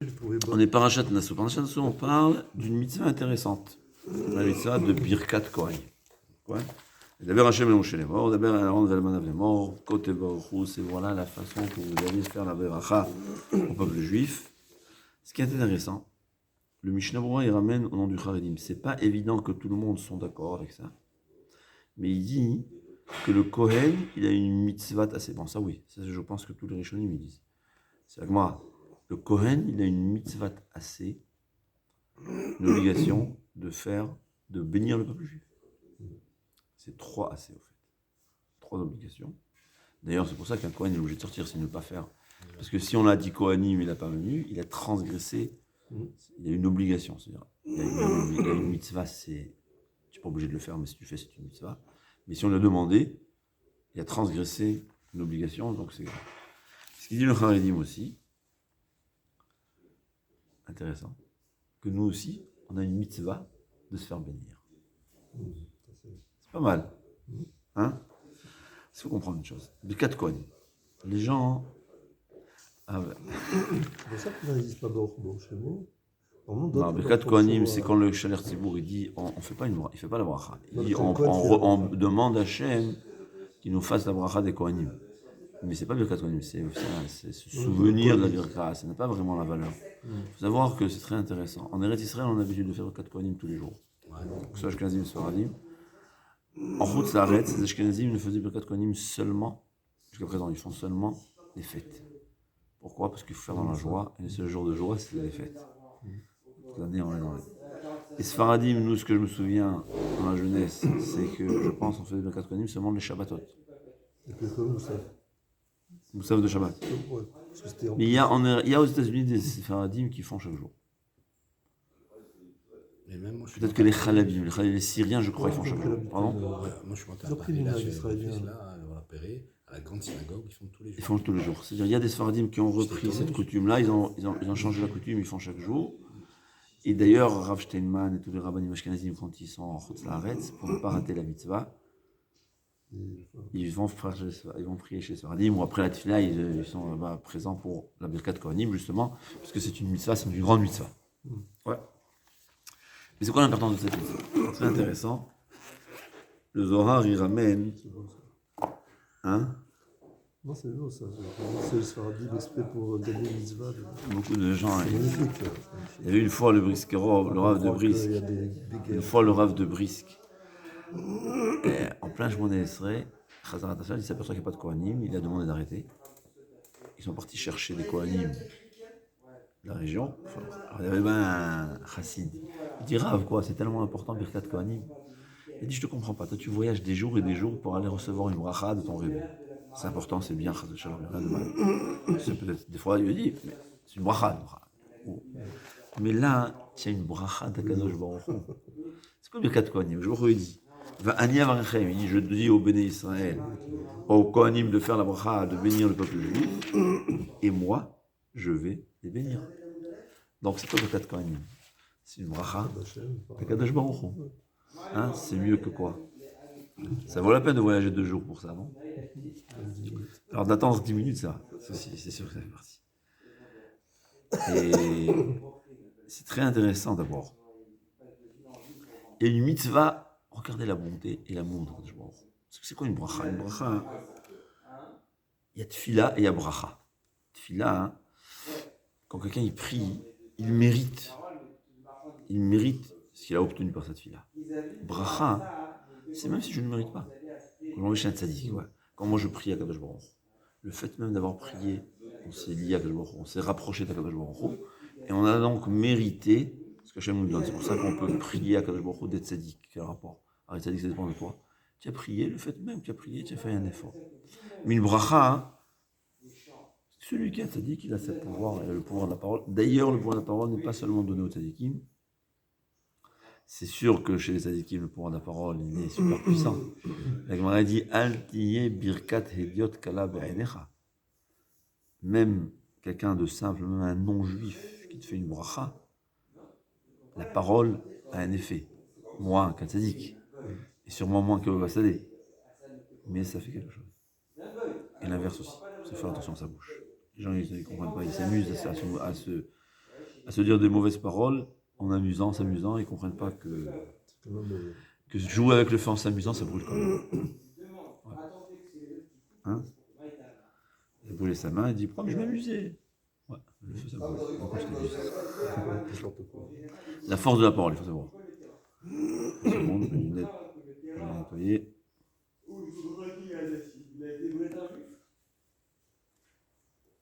On est parachat Nassau. Parachat Nassau, on parle d'une mitzvah intéressante. La mitzvah de Birkat Kohanim. Ouais. D'abord Hachem et Moshe les morts, d'abord Aaron Velman les morts, Côté Baruchus, et voilà la façon que vous allez faire la beracha au peuple juif. Ce qui est intéressant, le Mishnah Berurah il ramène au nom du Charedim. C'est pas évident que tout le monde soit d'accord avec ça, mais il dit que le Kohen, il a une mitzvah assez bon. Ça oui, ça je pense que tous les Rishonim ils disent. C'est moi. Le Kohen, il a une mitzvah assez, une obligation de bénir le peuple juif. C'est 3 assez, au fait. 3 obligations. D'ailleurs, c'est pour ça qu'un Kohen est obligé de sortir, c'est de ne pas faire. Parce que si on a dit Kohanim, il n'a pas venu, il a transgressé, il a une obligation. C'est-à-dire, il a une mitzvah, tu n'es pas obligé de le faire, mais si tu fais, c'est une mitzvah. Mais si on l'a demandé, il a transgressé une obligation, donc c'est grave. Ce qu'il dit le Charedim aussi, intéressant, que nous aussi, on a une mitzvah de se faire bénir. C'est pas mal. Hein? Il faut comprendre une chose. Birkat Kohanim. Les gens... Ah ouais. C'est pour ça qu'ils ne disent pas Baruch chez vous. Non, Birkat Kohanim, c'est quand le Shaler Tzibour, il dit, on fait pas il fait pas la bracha. Il dit, on demande à Hachem qu'il nous fasse la bracha des Kohanim. Mais c'est pas Birkat Kohanim, c'est se souvenir de la Birkat. Ça n'a pas vraiment la valeur. Il faut savoir que c'est très intéressant. En Eretz Israël, on a l'habitude de faire Birkat Kohanim tous les jours. Que ce soit Ashkenazim, Sfaradim. En route, ça arrête. Les Ashkenazim ne faisaient Birkat Kohanim seulement, jusqu'à présent, ils font seulement les fêtes. Pourquoi? Parce qu'il faut faire dans la joie. Et le seul jour de joie, c'est les fêtes. Toute l'année, on est dans les... Et Sfaradim, nous, ce que je me souviens dans la jeunesse, c'est que je pense qu'on faisait Birkat Kohanim seulement les Shabbatot. Et puis comme Moussaf. Moussaf de Shabbat. Ouais, mais il y a aux États-Unis des Sfaradim qui font chaque jour. Peut-être que les Khalabim, les Syriens, je crois, ils font chaque jour. Pardon? Moi, je suis monté à Paris, là, chez les là, à Perret, à la grande synagogue, ils font tous les jours. Ils font tous les jours. C'est-à-dire, il y a des Sfaradim qui ont repris cette coutume-là, ils ont changé la coutume, ils font chaque jour. Et d'ailleurs, Rav Steinman et tous les rabbanim ashkenazim, quand ils sont en Chutz La'aretz, pour ne pas rater la mitzvah, ils vont prier chez Sfaradim, ou après la tefila, ils sont présents pour la Birkat Kohanim, justement, parce que c'est une mitzvah, c'est une grande mitzvah. Ouais. Mais c'est quoi l'importance de cette mitzvah? C'est très intéressant. Le Zohar, il ramène... Hein? Non, c'est beau ça. C'est le Sfaradim exprès pour gagner une mitzvah. Beaucoup de gens... C'est magnifique. Il y avait une fois le Briskero, le Rav de Brisk. Une fois le Rav de Brisk. En plein Shmoneh Esrei, Chazarat Hashem, il s'aperçoit qu'il n'y a pas de Kohanim, il a demandé d'arrêter. Ils sont partis chercher des Kohanim de la région. Alors, il y avait même un chassid. Il dit Rav, quoi, c'est tellement important, Birkat Kohanim. Il dit, je te comprends pas, toi tu voyages des jours et des jours pour aller recevoir une bracha de ton rébé. C'est important, c'est bien, Chazal Shalom, rien de mal. C'est peut-être, des fois, il lui dit, mais c'est une bracha. Mais là, il y a une bracha d'Akadosh Baruch Hu. C'est quoi Birkat Kohanim? Je vous dis. Il dit, je dis au Béné Israël, au Kohanim de faire la bracha, de bénir le peuple juif, et moi, je vais les bénir. Donc c'est quoi Birkat Kohanim? C'est une bracha d'Akadosh Baruch Hu. Hein, c'est mieux que quoi? Ça vaut la peine de voyager 2 jours pour ça, non? Alors d'attendre 10 minutes, ça, c'est sûr que ça fait partie. Et c'est très intéressant d'abord. Il y a une mitzvah. Regardez la bonté et l'amour de Kadosh Baruch Hu. C'est quoi une bracha? Une bracha, il y a tfila et il y a bracha. Tfila, hein, quand quelqu'un il prie, il mérite ce qu'il a obtenu par cette tfila. Bracha, c'est même si je ne mérite pas. Quand moi je suis un tzaddik, ouais. Quand moi je prie à Kadosh Baruch Hu, le fait même d'avoir prié, on s'est lié à Kadosh Baruch Hu, on s'est rapproché de Kadosh Baruch Hu, et on a donc mérité ce que Hachem nous donne. C'est pour ça qu'on peut prier à Kadosh Baruch Hu d'être tzaddik. Quel rapport? Alors, tzaddik, ça dépend de toi. Tu as prié, le fait même que tu as prié, tu as fait un effort. Mais une bracha, hein, celui qui a tzaddik, il a ce pouvoir, il a le pouvoir de la parole. D'ailleurs, le pouvoir de la parole n'est pas seulement donné aux tzaddikim. C'est sûr que chez les tzaddikim, le pouvoir de la parole, il est super puissant. La Gemara dit Al tiye birkat hediot kala be'enecha. Même quelqu'un de simple, même un non-juif qui te fait une bracha, la parole a un effet. Moins qu'un tzaddik. Et sûrement moins que Bassadé. Mais ça fait quelque chose. Et l'inverse aussi. Il faut faire attention à sa bouche. Les gens, ils ne comprennent pas, ils s'amusent à à se dire des mauvaises paroles en s'amusant, ils ne comprennent pas C'est quand même, que jouer avec le feu en s'amusant, ça brûle quand même. Ouais. Hein? Il a brûlé sa main, il dit pourquoi je m'amusais. Ouais, le feu ça brûle. Pourquoi je t'amuse? n'importe quoi. La force de la parole, il faut savoir. Une seconde, mes lunettes, je vais les nettoyer.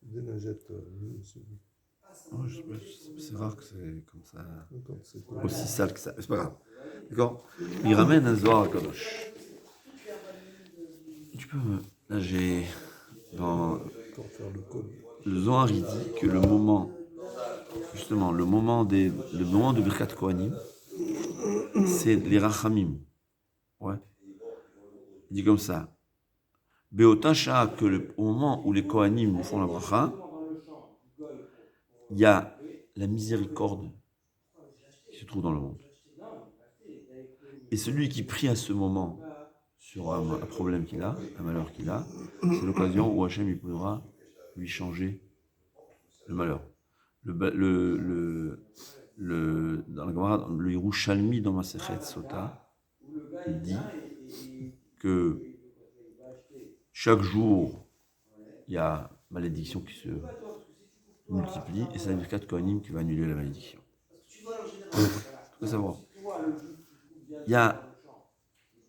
Des lingettes, monsieur. Oh, c'est rare que c'est comme ça, Quand c'est aussi sale que ça. Mais c'est pas grave. D'accord? Il ramène un Zohar à Kadosh. Tu peux me. Là, j'ai. Dans pour faire le code. le Zohar, il dit que le moment. Justement, le moment de Birkat Kohanim, c'est les Rachamim. Ouais. Il dit comme ça. Beotasha, au moment où les Kohanim font la bracha, il y a la miséricorde qui se trouve dans le monde. Et celui qui prie à ce moment sur un problème qu'il a, un malheur qu'il a, c'est l'occasion où Hachem il pourra lui changer le malheur. Dans la Gemara, le Yerushalmi dans Masechet Sota, il dit que chaque jour, il y a malédiction qui se multiplie et c'est la Birkat Kohanim qui va annuler la malédiction. Il faut savoir. Il y a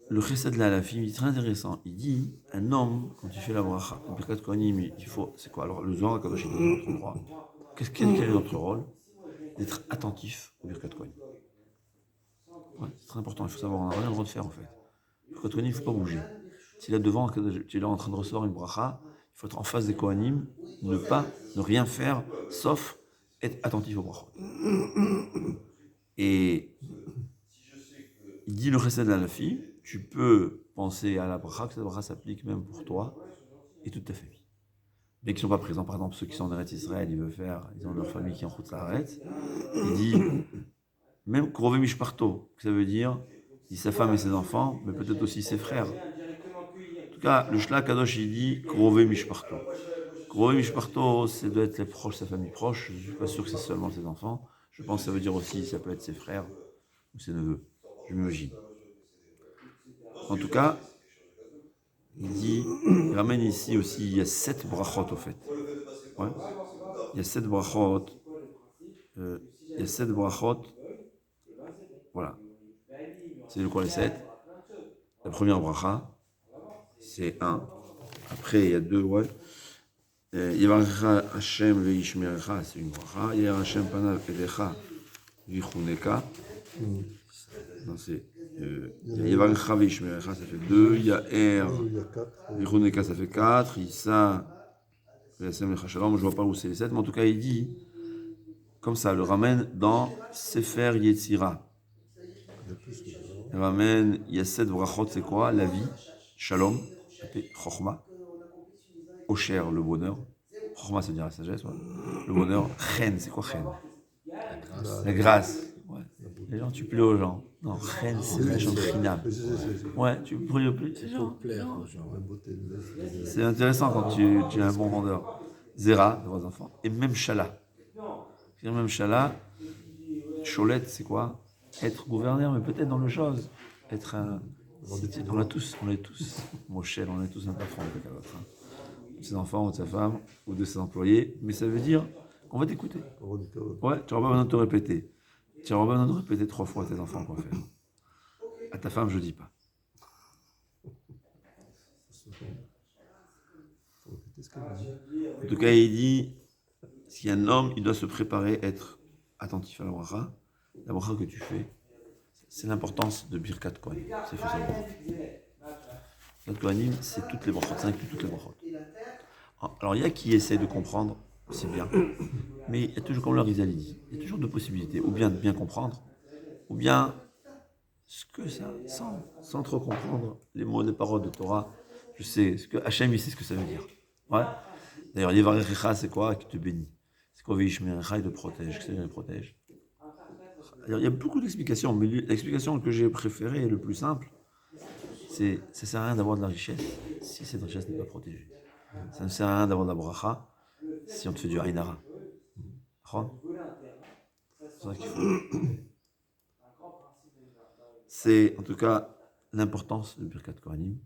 le Chesed la Halafim, il est très intéressant. Il dit un homme, quand il fait la bracha, la Birkat Kohanim, il faut. C'est quoi? Alors, le Zohar, quand il donne notre droit, quel est notre rôle? D'être attentif au Birkat Kohanim. Ouais, c'est très important, il faut savoir, on n'a rien le droit de faire en fait. Le Birkat Kohanim, il ne faut pas bouger. Si là devant, tu es là en train de recevoir une bracha, il faut être en face des Kohanim, ne rien faire, sauf être attentif au brachot. Et il dit le Chesed la Halafim, tu peux penser à la bracha, que cette bracha s'applique même pour toi et toute ta famille. Mais qui ne sont pas présents, par exemple ceux qui sont en Eretz Israël, ils ont leur famille qui est en Chutz La'aretz. Il dit, même Krovei Mishparto, ça veut dire, il dit sa femme et ses enfants, mais peut-être aussi ses frères. En tout cas, le Shla Kadosh, il dit Krovei Mishparto. Krovei Mishparto, c'est doit être les proches, sa famille proche. Je ne suis pas sûr que c'est seulement ses enfants. Je pense que ça veut dire aussi, ça peut être ses frères ou ses neveux. Je m'imagine. En tout cas, il ramène ici aussi, il y a 7 brachot au fait. Ouais. Il y a 7 brachot. Voilà. C'est quoi les 7? La première bracha, c'est 1. Après, il y a 2, ouais. Yevarecha Hashem ve'yishmerecha, c'est une bracha. Yevarecha Hashem panav elecha vichuneka. Non, c'est Yevarecha ve'yishmerecha, ça fait 2. Yaer vichuneka, ça fait 4. Issa ve'yasem lecha shalom. Je ne vois pas où c'est les 7, mais en tout cas, il dit, comme ça, le ramène dans Sefer Yetzira. Il ramène, il y a 7 brachot, c'est quoi? La vie, shalom, chokhma, osher, le bonheur. Chokhma, ça veut dire la sagesse, ouais. Le bonheur. Chen, c'est quoi chen? La grâce. Ouais. Les gens, tu plais aux gens. Non, chen, c'est la chante chinam. Ouais, tu plais plus. C'est intéressant quand tu es un bon vendeur. Zera, de vos enfants. Et même shala. Même shala, cholette, c'est quoi? Être gouverneur, mais peut-être dans le chose. Être un. On est tous. Moshel, on est tous un patron avec l'autre. De ses enfants ou de sa femme ou de ses employés. Mais ça veut dire qu'on va t'écouter. Ouais, tu n'auras pas besoin de te répéter. Tu n'auras pas besoin de répéter 3 fois à tes enfants quoi faire. À ta femme, je dis pas. En tout cas, il dit si un homme, il doit se préparer, être attentif à la bracha que tu fais, c'est l'importance de Birkat Kohanim. C'est faut savoir. Birkat Kohanim, c'est toutes les brachot, ça inclut toutes les brachot. Alors, il y a qui essaie de comprendre, c'est bien, mais il y a toujours, comme le Rizal dit, il y a toujours deux possibilités, ou bien de bien comprendre, ou bien ce que ça, sans trop comprendre les mots, les paroles de Torah, je sais, ce que Hachem, il sait ce que ça veut dire. Ouais. D'ailleurs, Yevarechecha, c'est quoi? Qui te bénit. C'est quoi? Veishmerecha, il te protège. Qu'est-ce que ça protège? Alors, il y a beaucoup d'explications, mais l'explication que j'ai préférée et le plus simple, c'est ça ne sert à rien d'avoir de la richesse si cette richesse n'est pas protégée. Ça ne sert à rien d'avoir de la bracha si on te fait du haïnara. ça qu'il faut. C'est en tout cas l'importance de Birkat Kohanim,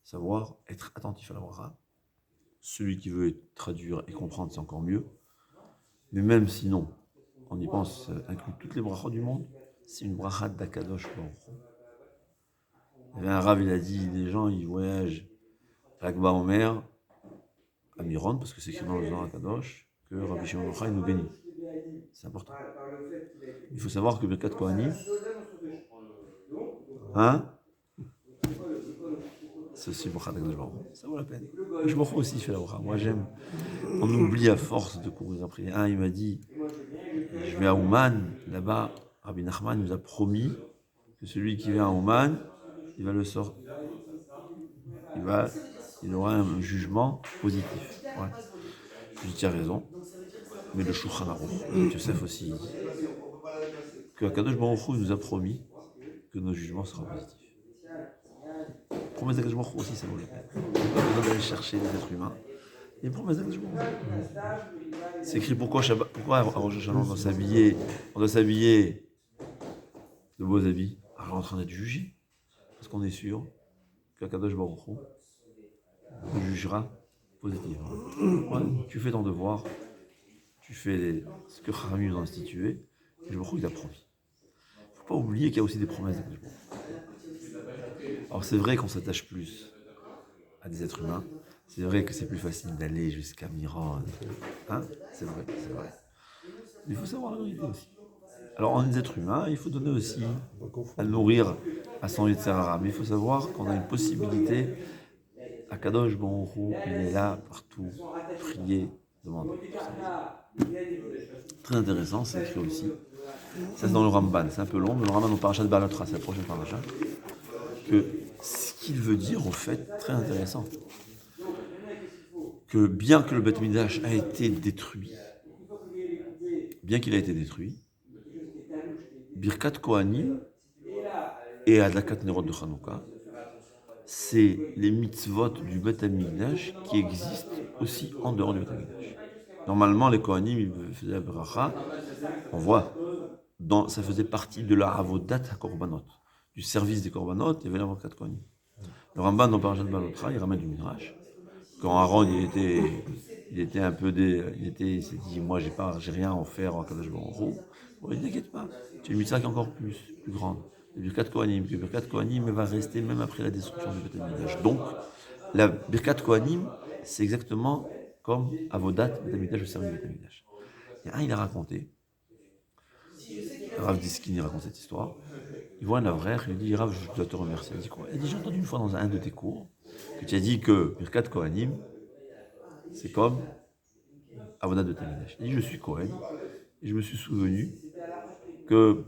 savoir être attentif à la bracha. Celui qui veut traduire et comprendre, c'est encore mieux. Mais même sinon, on y pense, inclut toutes les brachas du monde, c'est une bracha d'Akadosh Baruch Hu. Il y avait un rav, il a dit, les gens, ils voyagent à Akba Omer, à Miron, parce que c'est écrit dans le Zohar Akadosh, que Rabbi Shimon Bar Yochai nous bénit. C'est important. Il faut savoir que Birkat Kohanim, hein? C'est aussi le bracha d'Akadosh Baruch Hu. Ça vaut la peine. Je me aussi fait la bracha. Moi, j'aime. On oublie à force de courir après. Un, il m'a dit, je vais à Ouman, là-bas, Rabbi Nachman nous a promis que celui qui vient à Ouman, il va le sortir. Il aura un jugement positif. Ouais. Je dis, tu as raison. Mais le Shulchan Aruch, Yosef aussi, il dit que Akadosh Baruch Hu nous a promis que nos jugements seront positifs. Promesse d'Akadosh Baruch Hu aussi, ça vaut la peine. Pas besoin d'aller chercher les êtres humains. Il y a une promesse d'Akadosh Baruch Hu. C'est écrit pourquoi à Rosh Hashanah on doit s'habiller de beaux habits. Alors on est en train d'être jugé. Parce qu'on est sûr qu'Akadosh Baruch Hu nous jugera positivement. Ouais, tu fais ton devoir, tu fais ce que Chachamim nous a institué, et Baruch Hu il a promis. Il ne faut pas oublier qu'il y a aussi des promesses d'Akadosh Baruch Hu. Alors c'est vrai qu'on s'attache plus à des êtres humains, c'est vrai que c'est plus facile d'aller jusqu'à Miron, hein, c'est vrai. Mais il faut savoir la vérité aussi. Alors en des êtres humains, il faut donner aussi à nourrir à son Yetzer Hara, mais il faut savoir qu'on a une possibilité. Akadosh Baruch Hu, il est là partout, prier, demander. Très intéressant, c'est écrit aussi. Ça c'est dans le Ramban, c'est un peu long, mais le Ramban dans Parashat Balotra, c'est la prochaine paracha. Que ce qu'il veut dire, au fait, très intéressant, que bien que le Beth Midrash a été détruit, Birkat Kohanim et Adlakat Nerot de Hanouka, c'est les mitzvot du Beth Amikdash qui existent aussi en dehors du Beth Amikdash. Normalement, les Kohanim, ils faisaient la bracha, on voit, ça faisait partie de la avodat HaKorbanot, du service des Korbanot, il y avait la bracha de Kohanim. Le Ramban dans Parashat Balotra, il ramène du Midrash. Quand Aaron, il était un peu il s'est dit, moi, j'ai rien à en faire en Kadosh Baruch Hu. Bon, il t'inquiète pas, tu as une mitzvah qui est encore plus grande. Le Birkat Kohanim, que Birkat Kohanim va rester même après la destruction du Beth Amikdash. Donc, la Birkat Kohanim, c'est exactement comme Avodat Beth Amikdash, le service du Beth Amikdash. Il y a un, il a raconté, Rav Diskin, il raconte cette histoire. Il voit un avraire, il lui dit, Rav, je dois te remercier. Il dit quoi? Il dit, j'ai entendu une fois dans un de tes cours que tu as dit que Birkat Kohanim, c'est comme Avodat Beth Amikdash. Il dit, je suis Kohen, et je me suis souvenu que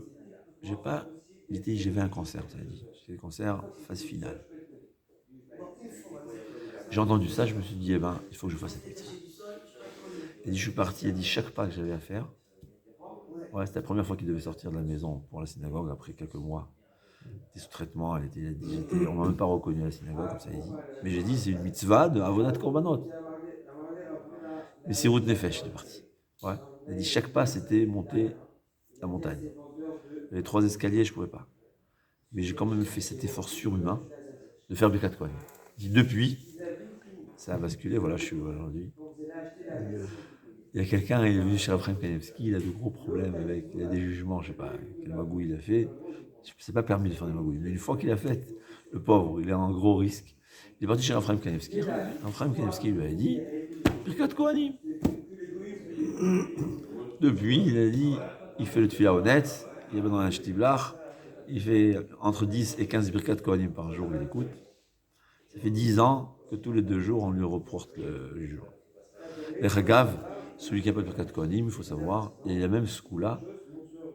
j'avais un cancer, ça a dit. J'avais un cancer phase finale. J'ai entendu ça, je me suis dit, il faut que je fasse cette médecine. Il dit, je suis parti, il dit, chaque pas que j'avais à faire, ouais, c'était la première fois qu'il devait sortir de la maison pour la synagogue après quelques mois. Il était sous traitement, on ne m'a même pas reconnu à la synagogue, comme ça il dit. Mais j'ai dit, c'est une mitzvah de Avodat Korbanot. Mais c'est Rout Nefesh, il est parti. Ouais. Il a dit, chaque pas, c'était monter la montagne. Il y avait 3 escaliers, je ne pouvais pas. Mais j'ai quand même fait cet effort surhumain de faire Birkat Kohanim. Il dit, depuis, ça a basculé, voilà, je suis aujourd'hui. Il y a quelqu'un, il est venu chez Raphaël Kanievski, il a de gros problèmes il a des jugements, je ne sais pas quelle magouille il a fait. C'est pas permis de faire des magouilles. Mais une fois qu'il a fait, le pauvre, il est en gros risque. Il est parti chez Raphaël Kanievski. Raphaël Kanievski lui a dit, Birkat Kohanim. Depuis, il a dit, il fait le tefila honnête, il est dans un shtiblach, il fait entre 10 et 15 Birkat Kohanim par jour, il écoute. Ça fait 10 ans que tous les 2 jours, on lui reporte le jugement. Les Chagav, celui qui n'a pas de Birkat Kohanim, il faut savoir, il y a même ce coup-là,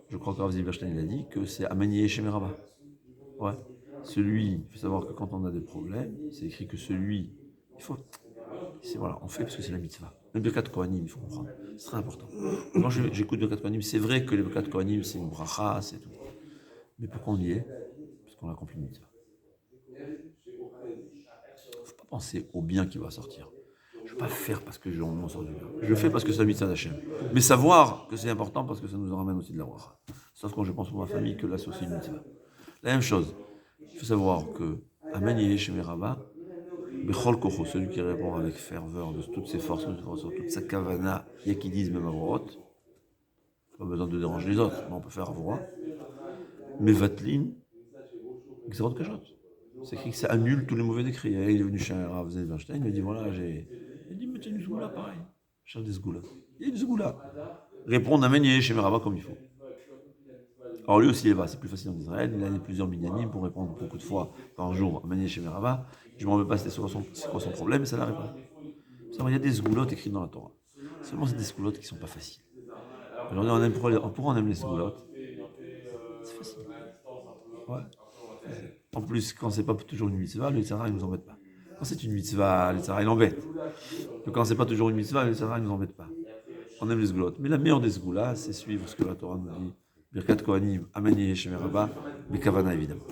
je crois que Rav Zilberstein il a dit que c'est Amanié Shemeraba. Ouais. Il faut savoir que quand on a des problèmes, c'est écrit que on fait parce que c'est la mitzvah. Le Birkat Kohanim, il faut comprendre. C'est très important. Quand j'écoute Birkat Kohanim, c'est vrai que le Birkat Kohanim, c'est une bracha, c'est tout. Mais pourquoi on y est? Parce qu'on a accompli une mitzvah. Il ne faut pas penser au bien qui va sortir. Je pas faire parce que on m'en sort du bien. Je le fais parce que c'est la mitzvah d'Hachem. Mais savoir que c'est important parce que ça nous ramène aussi de la bracha. C'est ce que je pense pour ma famille, que là c'est aussi une mitzvah. La même chose, il faut savoir que Amen Yeshemé Rabba, Bechol Kocho, celui qui répond avec ferveur de toutes ses forces, de toute sa kavana, yakidisme même avorot, pas besoin de déranger les autres, mais on peut faire avorot. Mais Vatlin, Xerot Kajot. C'est écrit que ça annule tous les mauvais décrets. Il est venu chez un Rav Zedberstein, il m'a dit voilà, il a dit, mais tiens, du Zgoula, pareil. Cherche des Zgoula. Il y a du Zgoula. Répondre Amen Yeshemé Rabba comme il faut. Alors lui aussi, il est bas, c'est plus facile en Israël. Il a plusieurs minyanim pour répondre beaucoup de fois par jour Amen Yeshemé Rabba. Je ne me rappelle pas c'est quoi son problème, mais ça la répond. Il y a des zgoulottes écrites dans la Torah. Seulement, c'est des zgoulottes qui ne sont pas faciles. Aujourd'hui, pourquoi on aime les zgoulottes? C'est facile. Ouais. En plus, quand c'est pas toujours une mitzvah, le tzara, il nous embête pas. Quand c'est une mitzvah, le tzara, il embête. Donc, quand c'est pas toujours une mitzvah, le tzara, il nous embête pas. On aime les zgoulottes. Mais la meilleure des zgoulas, c'est suivre ce que la Torah nous dit. Birkat Kohanim, Amen Yeshemé Rabba, Bekavana évidemment.